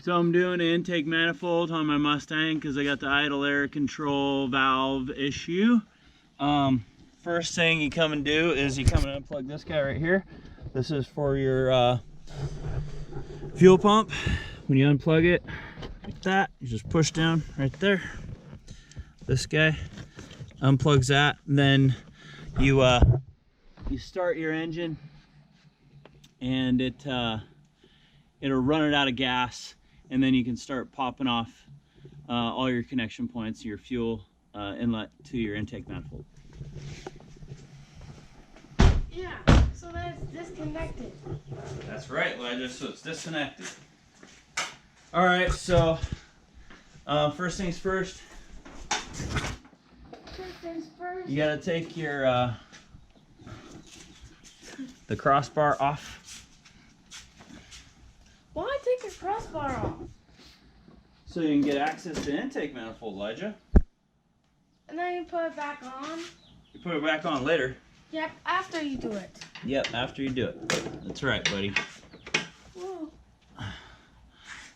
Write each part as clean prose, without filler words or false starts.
So I'm doing an intake manifold on my Mustang because I got the idle air control valve issue. First thing you come and do is you come and unplug this guy right here. This is for your fuel pump. When you unplug it like that, you just push down right there. This guy unplugs that, and then you start your engine, and it'll run it out of gas, and then you can start popping off all your connection points, your fuel inlet to your intake manifold. Yeah, so that's disconnected. That's right, Elijah, so it's disconnected. All right, so first things first. You gotta take your the crossbar off. Why take the crossbar off? So you can get access to the intake manifold, Elijah. And then you put it back on? You put it back on later. Yep, after you do it. Yep, after you do it. That's right, buddy. Whoa.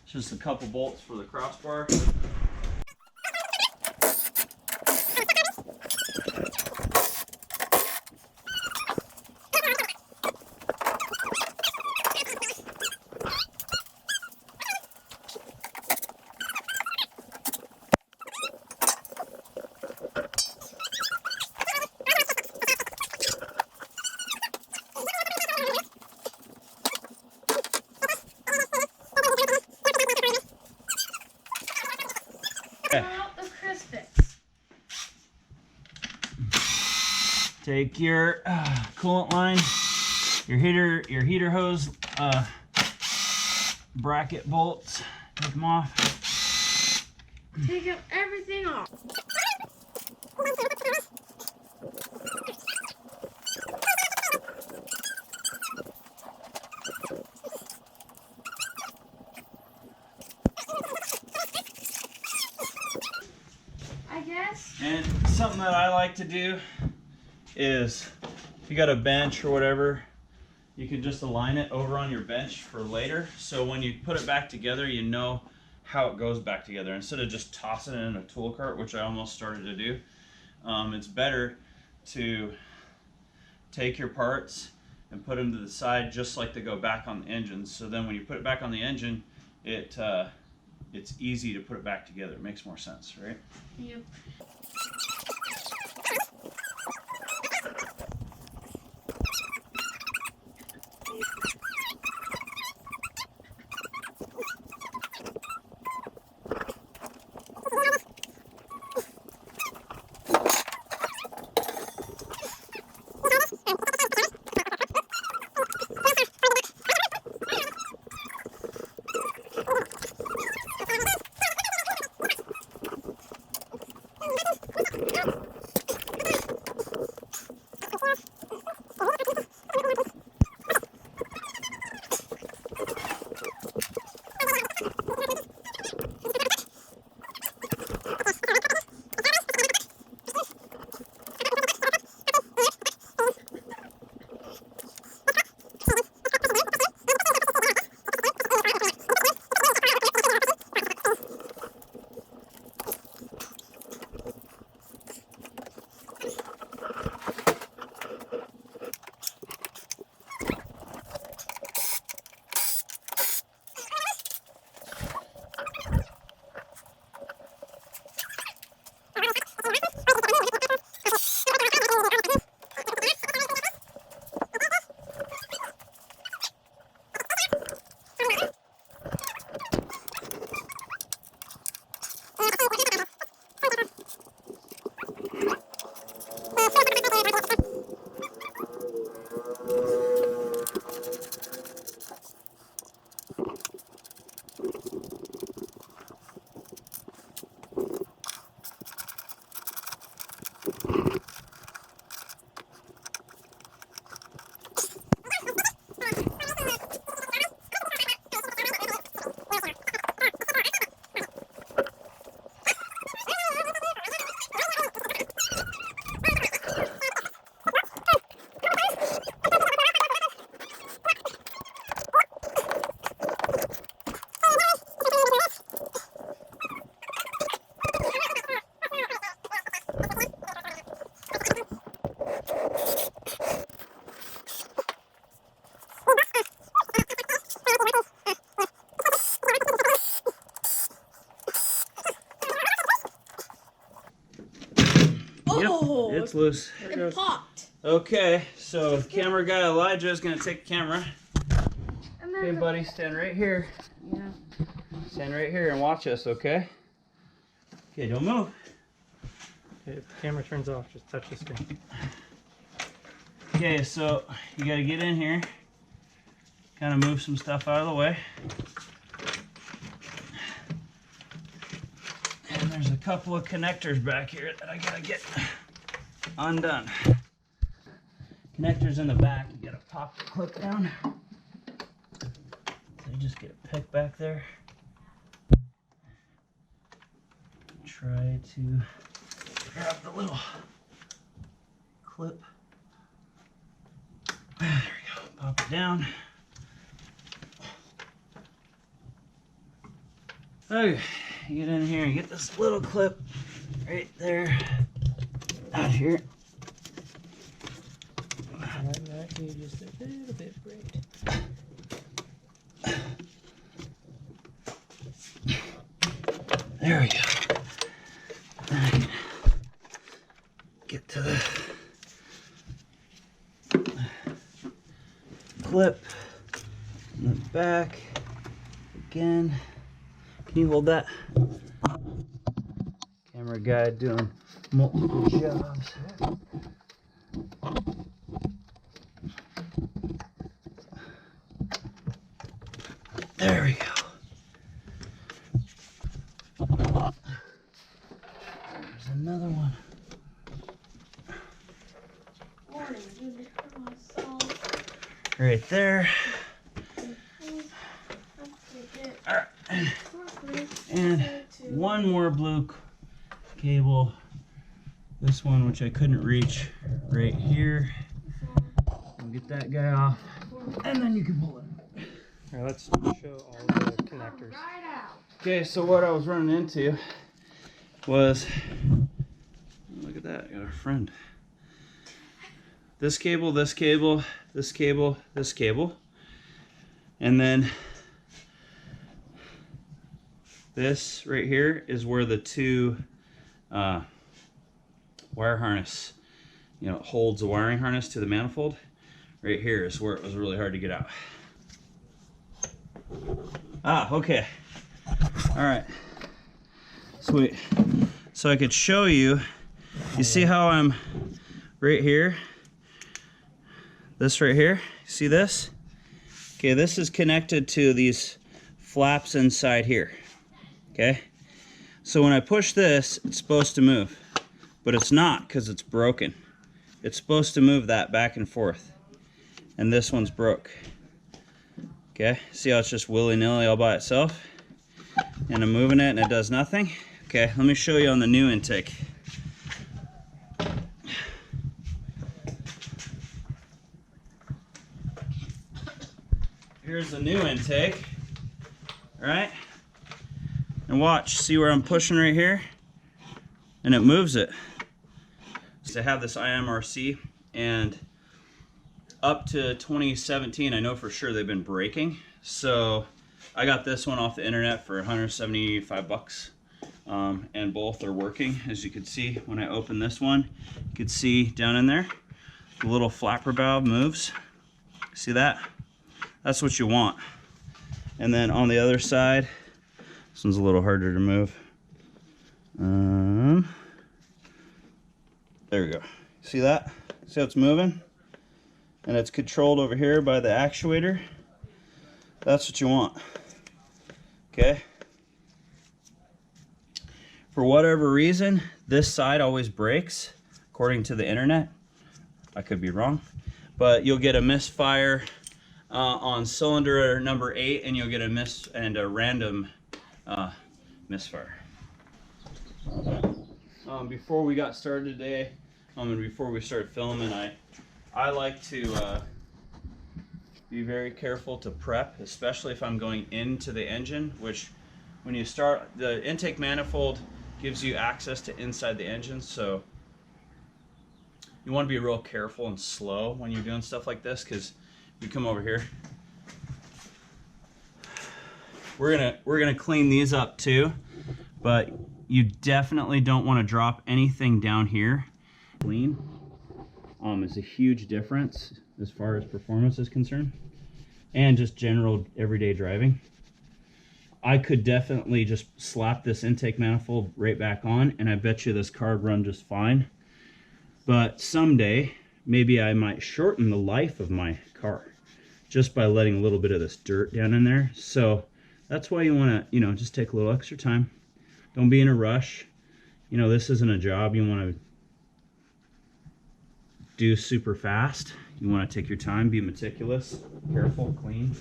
It's just a couple bolts for the crossbar. Out the Crispix. Take your coolant line, your heater hose bracket bolts, take them off. Take everything off. I guess. And something that I like to do is, if you got a bench or whatever, you can just align it over on your bench for later. So when you put it back together, you know how it goes back together instead of just tossing it in a tool cart, which I almost started to do. It's better to take your parts and put them to the side just like they go back on the engine. So then when you put it back on the engine, it's easy to put it back together. It makes more sense, right? Yep. it's loose. It popped. Okay, so the camera guy Elijah is gonna take the camera. And Okay, then buddy, stand right here. yeah. Stand right here and watch us, okay? Okay, don't move. Okay, if the camera turns off, just touch the screen. Okay, so you gotta get in here. Kind of move some stuff out of the way. And there's a couple of connectors back here that I gotta get undone. Connectors in the back, you gotta pop the clip down. So you just get a pick back there. Try to grab the little clip. There we go, pop it down. Okay, you get in here and get this little clip right there, out here. That you just a little bit right. There we go. Then I can get to the clip in the back again. Can you hold that? Camera guy doing multiple jobs. There we go. There's another one. Right there. Alright. And one more blue cable. This one, which I couldn't reach, right here. We'll get that guy off, and then you can pull it. Alright, let's show all the connectors. Okay, so what I was running into was, look at that, I got a friend. This cable, this cable, this cable, this cable, and then this right here is where the two wire harness, holds the wiring harness to the manifold. Right here is where it was really hard to get out. Ah, okay. All right. Sweet. So I could show you. You see how I'm right here? This right here. See this? Okay, this is connected to these flaps inside here. Okay? So when I push this, it's supposed to move. But it's not, because it's broken. It's supposed to move that back and forth. And this one's broke. Okay, see how it's just willy-nilly all by itself? And I'm moving it and it does nothing. Okay, let me show you on the new intake. Here's the new intake. All right? And watch, see where I'm pushing right here? And it moves it. So I have this IMRC, and up to 2017, I know for sure they've been breaking. So I got this one off the internet for 175 bucks. And both are working. As you can see, when I open this one, you can see down in there, the little flapper valve moves. See that? That's what you want. And then on the other side, this one's a little harder to move. There we go. See that? See how it's moving? And it's controlled over here by the actuator. That's what you want. Okay? For whatever reason, this side always breaks, according to the internet. I could be wrong. But you'll get a misfire on cylinder number 8, and you'll get a random misfire. Before we got started today, and before we started filming, I like to be very careful to prep, especially if I'm going into the engine, which when you start, the intake manifold gives you access to inside the engine, so you want to be real careful and slow when you're doing stuff like this, because if you come over here, we're gonna clean these up too, but you definitely don't want to drop anything down here clean is a huge difference as far as performance is concerned, and just general everyday driving. I could definitely just slap this intake manifold right back on, and I bet you this car would run just fine. But someday, maybe I might shorten the life of my car just by letting a little bit of this dirt down in there. So that's why you want to, you know, just take a little extra time. Don't be in a rush. You know, this isn't a job you want to do super fast. You want to take your time, be meticulous, careful, clean.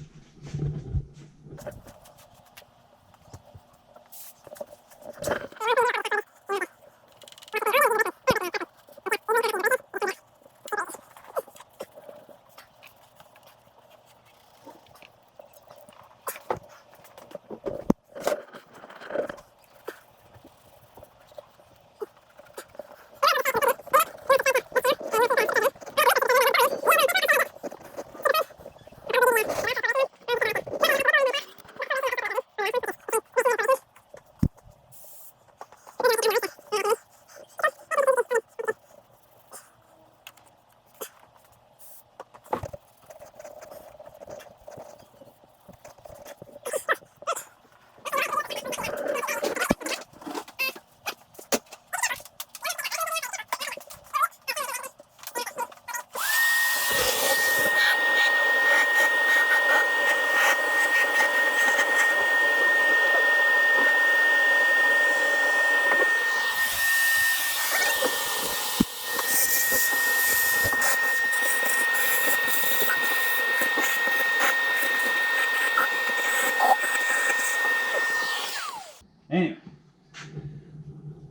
Anyway,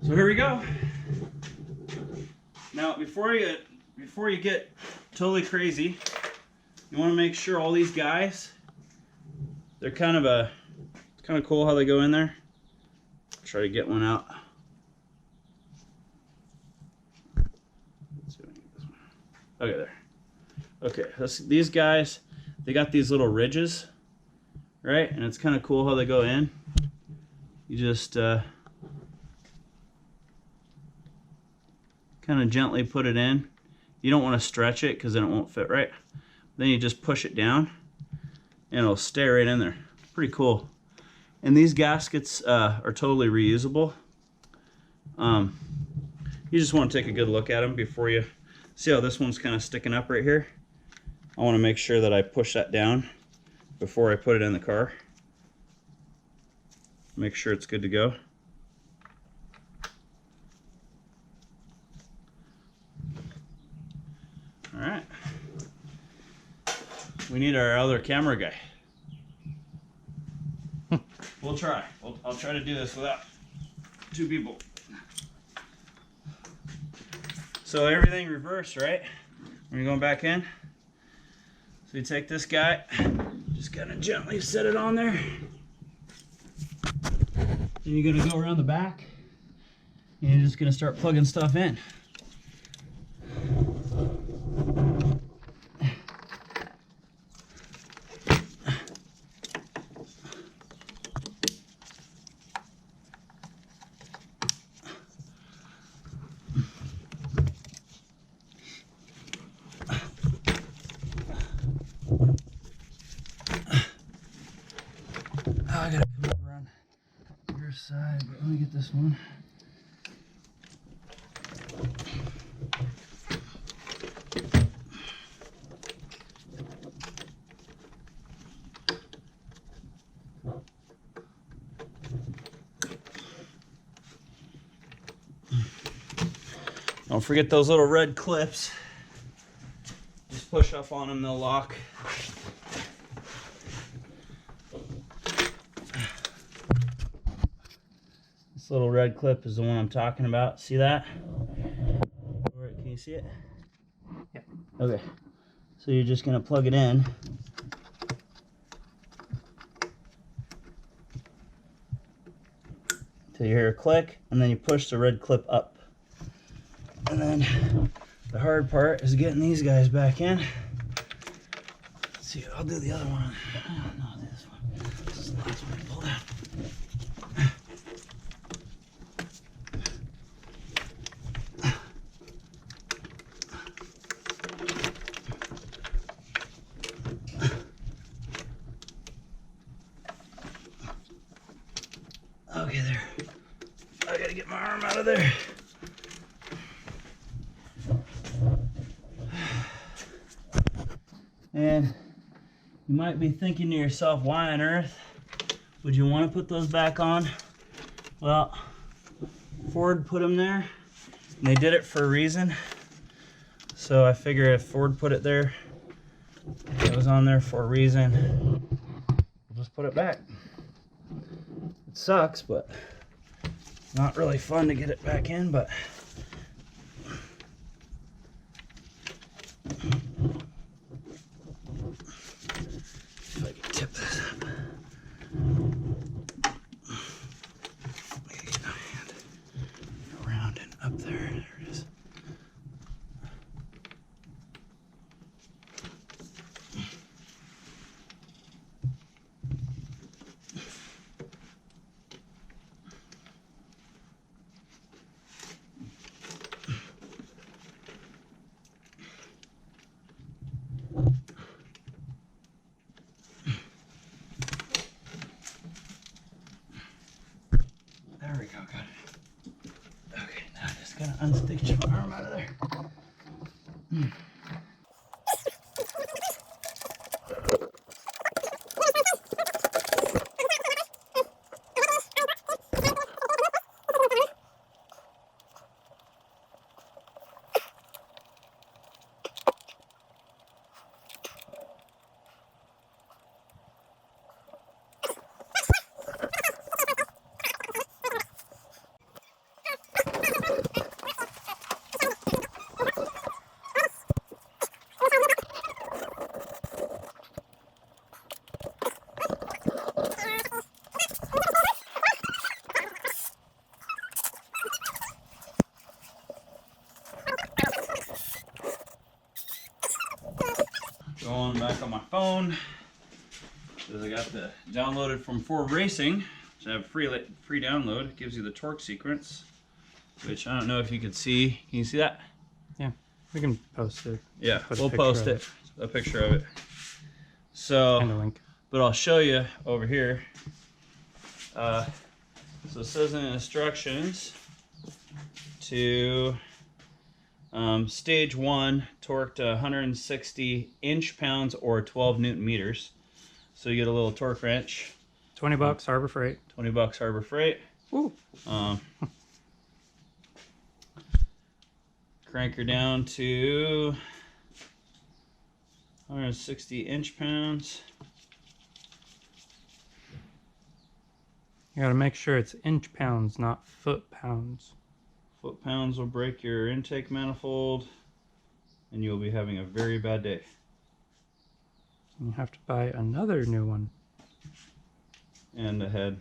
so here we go. Now, before you get totally crazy, you want to make sure all these guys, they're kind of cool how they go in there. Try to get one out. Let's see if I can get this one. Okay, there. Okay, these guys, they got these little ridges, right? And it's kind of cool how they go in. You just kind of gently put it in. You don't want to stretch it because then it won't fit right. Then you just push it down and it'll stay right in there. Pretty cool. And these gaskets are totally reusable. You just want to take a good look at them before you see how this one's kind of sticking up right here. I want to make sure that I push that down before I put it in the car. Make sure it's good to go. All right. We need our other camera guy. We'll try. I'll try to do this without two people. So everything reversed, right? When you're going back in. So you take this guy, just kind of gently set it on there. Then you're going to go around the back and you're just going to start plugging stuff in. I gotta come over on your side, but let me get this one. Don't forget those little red clips. Just push up on them, they'll lock. This little red clip is the one I'm talking about. See that? Can you see it? Yep. Okay. So you're just going to plug it in. Till you hear a click, and then you push the red clip up. And then the hard part is getting these guys back in. Let's see, I'll do the other one. No, this one. This is the last one to pull down. Okay, there. I gotta get my arm out of there. And you might be thinking to yourself, why on earth would you want to put those back on? Well, Ford put them there, and they did it for a reason. So I figure if Ford put it there, it was on there for a reason. We'll just put it back. It sucks, but not really fun to get it back in, but if I can tip this up. Get my hand around and up there. There it is. There we go, got it. Okay, now I just gotta unstitch my arm out of there. Going back on my phone, because I got the downloaded from Ford Racing, which I have free download. It gives you the torque sequence, which I don't know if you can see. Can you see that? Yeah, we can post it. Yeah, Put a we'll picture post of it, a picture of it. So, and a link. but I'll show you over here. So it says in the instructions to stage 1 torque to 160 inch-pounds or 12 Newton meters. So you get a little torque wrench. $20 Harbor Freight. $20 Harbor Freight. Ooh. Crank her down to 160 inch-pounds. You gotta make sure it's inch-pounds, not foot-pounds. Foot-pounds will break your intake manifold, and you'll be having a very bad day. You have to buy another new one. And a head.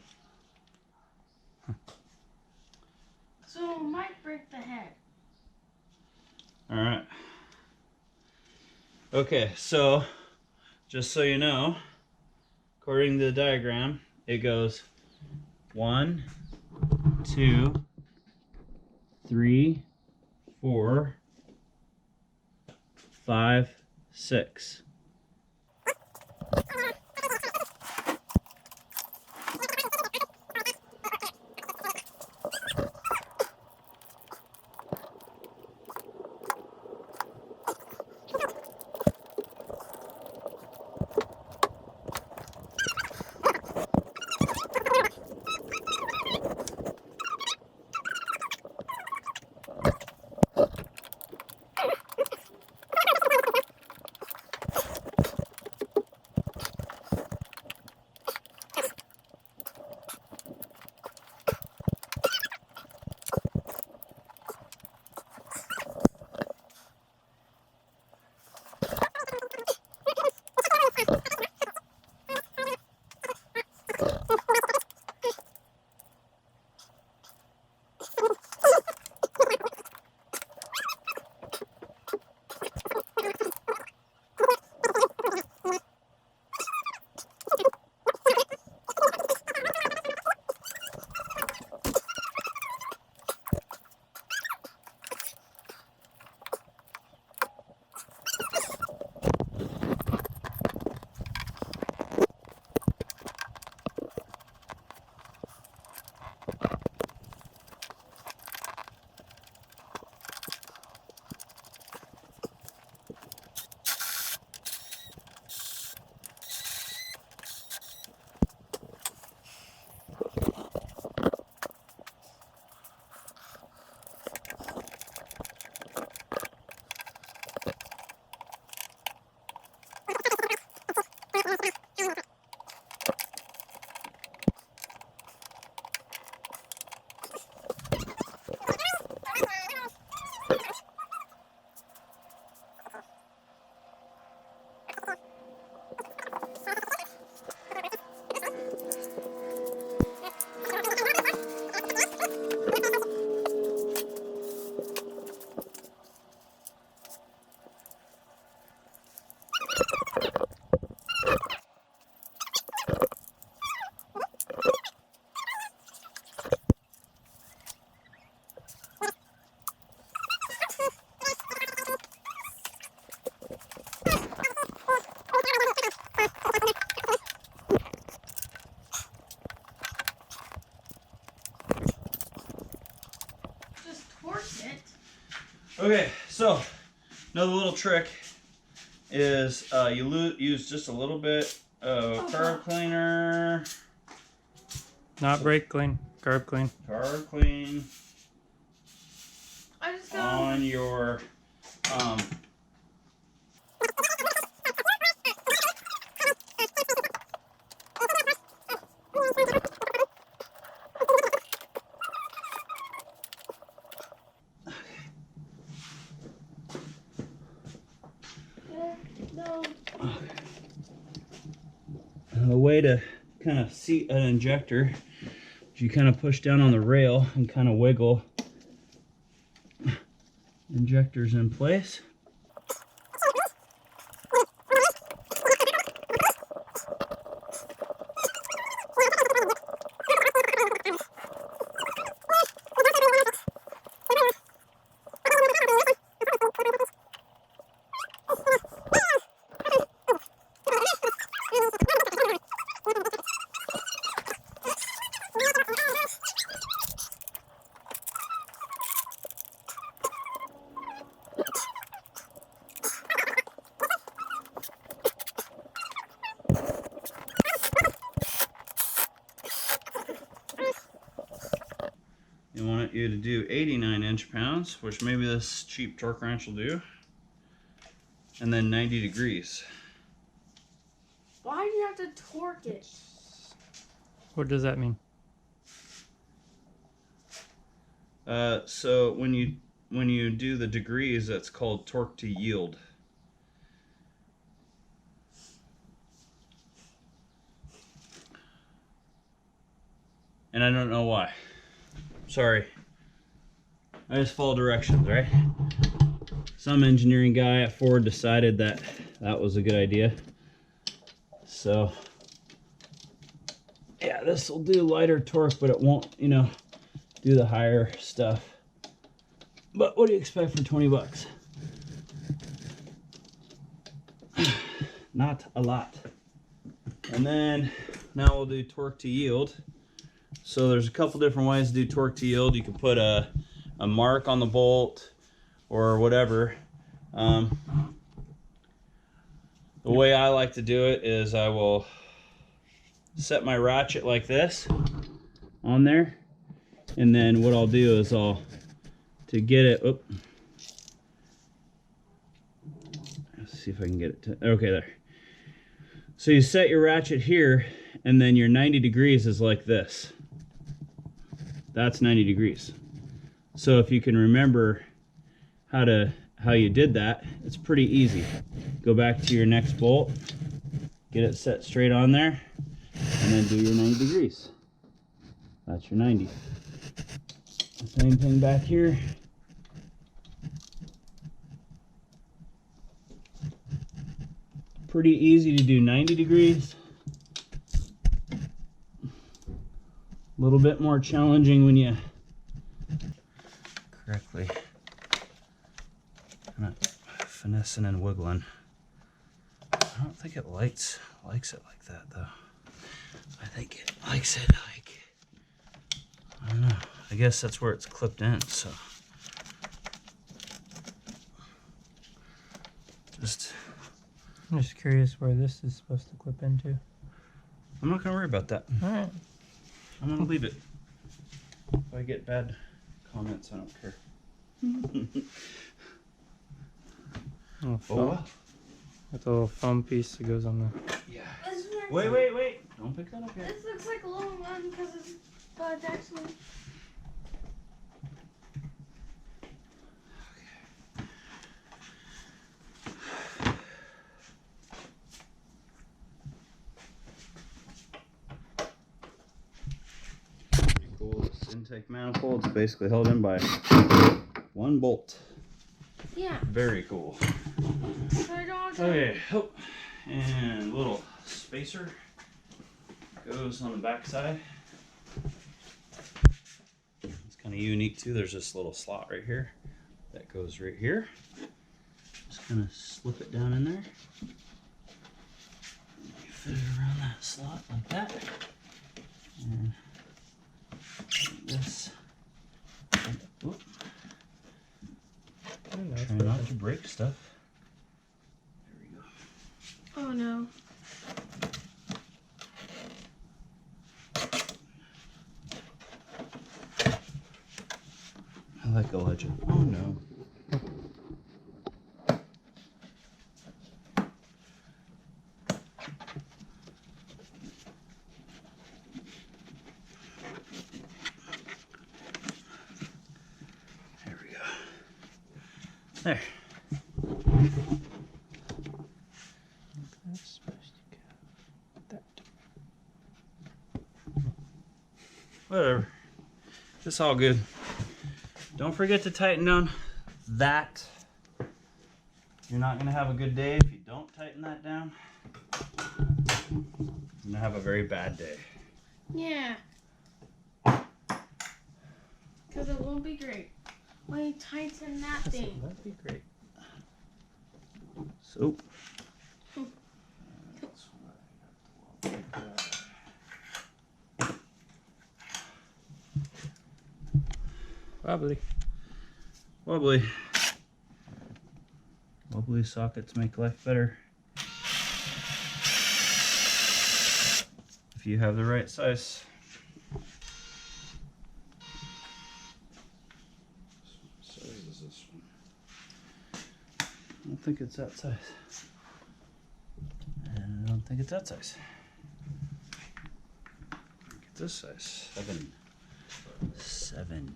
So it might break the head. Alright. Okay, so just so you know, according to the diagram, it goes 1, 2, 3, 4, 5, 6. Okay, so another little trick is you use just a little bit of carb cleaner. Not brake clean, carb clean. Carb clean I just got on your no. the way to kind of seat an injector is you kind of push down on the rail and kind of wiggle injectors in place. They want you to do 89 inch-pounds, which maybe this cheap torque wrench will do, and then 90 degrees. Why do you have to torque it? What does that mean? So when you do the degrees, that's called torque to yield. And I don't know why. Sorry. I just follow directions, right? Some engineering guy at Ford decided that that was a good idea. So, yeah, this will do lighter torque, but it won't, you know, do the higher stuff. But what do you expect for 20 bucks? Not a lot. And then now we'll do torque to yield. So there's a couple different ways to do torque to yield. You can put a mark on the bolt or whatever. The way I like to do it is I will set my ratchet like this on there, and then what I'll do is to get it, let's see if I can get it to, okay, there. So you set your ratchet here, and then your 90 degrees is like this. That's 90 degrees. So if you can remember how you did that, it's pretty easy. Go back to your next bolt, get it set straight on there, and then do your 90 degrees. That's your 90. Same thing back here. Pretty easy to do 90 degrees. A little bit more challenging when you correctly kind of finessing and wiggling. I don't think it likes it like that though. I think it likes it like, I don't know. I guess that's where it's clipped in, so just. I'm just curious where this is supposed to clip into. I'm not gonna worry about that. All right. I'm gonna leave it. If I get bad comments, I don't care. Oh, Oh, foam. wow. With a little foam piece that goes on the. Yeah. This is nice. Wait. Don't pick that up yet. This looks like a little one because it's, but it's actually. Pretty cool. This intake manifold is basically held in by one bolt. Yeah. Very cool. So I don't have to. Okay, oh, and little spacer goes on the back side. It's kind of unique too. There's this little slot right here that goes right here. Just kind of slip it down in there. You fit it around that slot like that. And like this. Whoop. brake stuff. There we go. Oh no. I like a legend. Oh no. There we go. There. That's supposed to go. That. Whatever. It's all good. Don't forget to tighten down that. You're not going to have a good day if you don't tighten that down. You're going to have a very bad day. Yeah. Because it won't be great when you tighten that thing. That'd be great. So. Probably. Wobbly. Wobbly sockets make life better. If you have the right size. What size is this one? I don't think it's that size. And I don't think it's that size. I think it's this size. 7.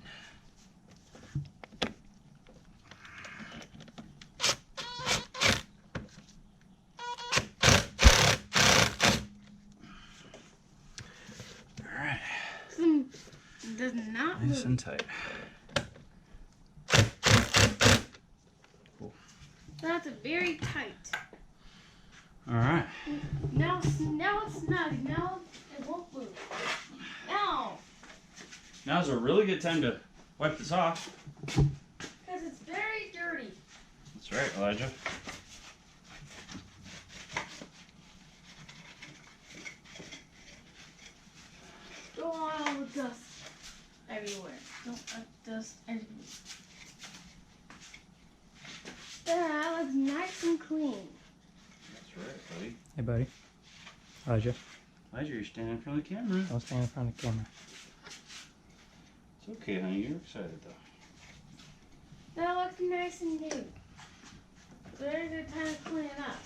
Does not Nice move. and tight. Cool. That's very tight. All right. Now it's snug. Now it won't move. Now, Now's a really good time to wipe this off. because it's very dirty. That's right, Elijah. Don't want all the dust everywhere. Don't let dust everywhere. That looks nice and clean. That's right, buddy. Hey, buddy. Elijah, Elijah, you're standing in front of the camera. don't stand in front of the camera. It's okay, honey. You're excited, though. That looks nice and new. Very good time to clean it up.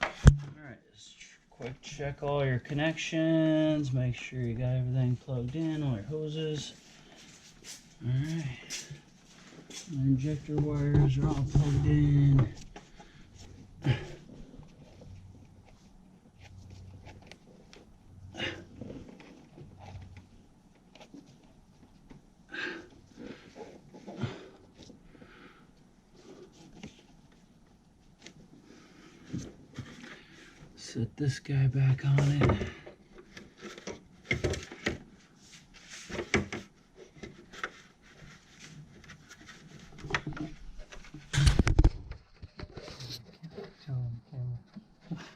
Alright, just quick check all your connections. Make sure you got everything plugged in, all your hoses. Alright. The injector wires are all plugged in. Set this guy back on it. Tell him, camera.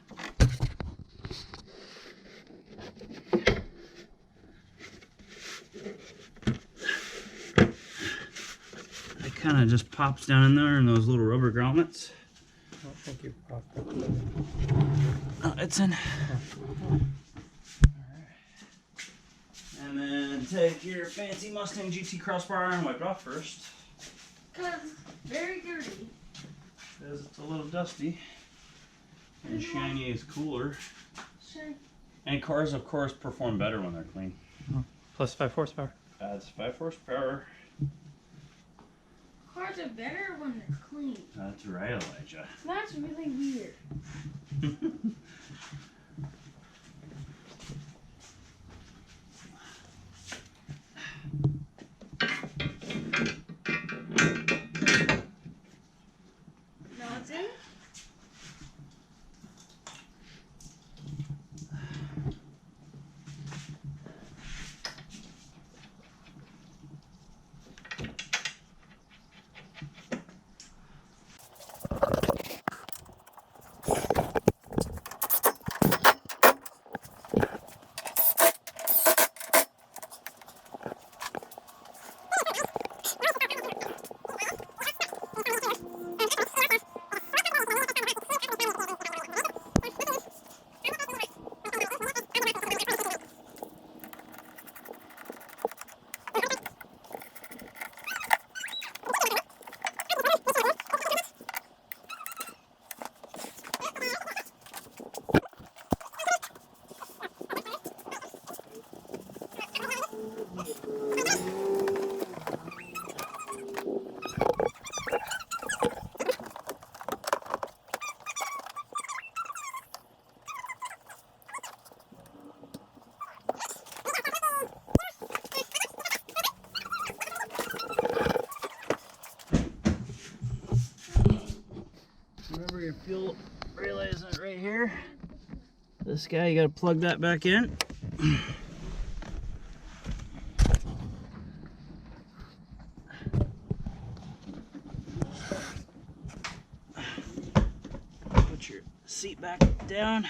It kind of just pops down in there in those little rubber grommets. I don't think you popped it. Oh, it's in. Alright. And then take your fancy Mustang GT crossbar and wipe it off first. Because it's very dirty. Because it's a little dusty. And shiny is cooler. Sure. And cars, of course, perform better when they're clean. Plus 5 horsepower. Adds 5 horsepower. Cars are better when they're clean. That's right, Elijah. That's really weird. Now it's in. This guy, you gotta plug that back in. Put your seat back down.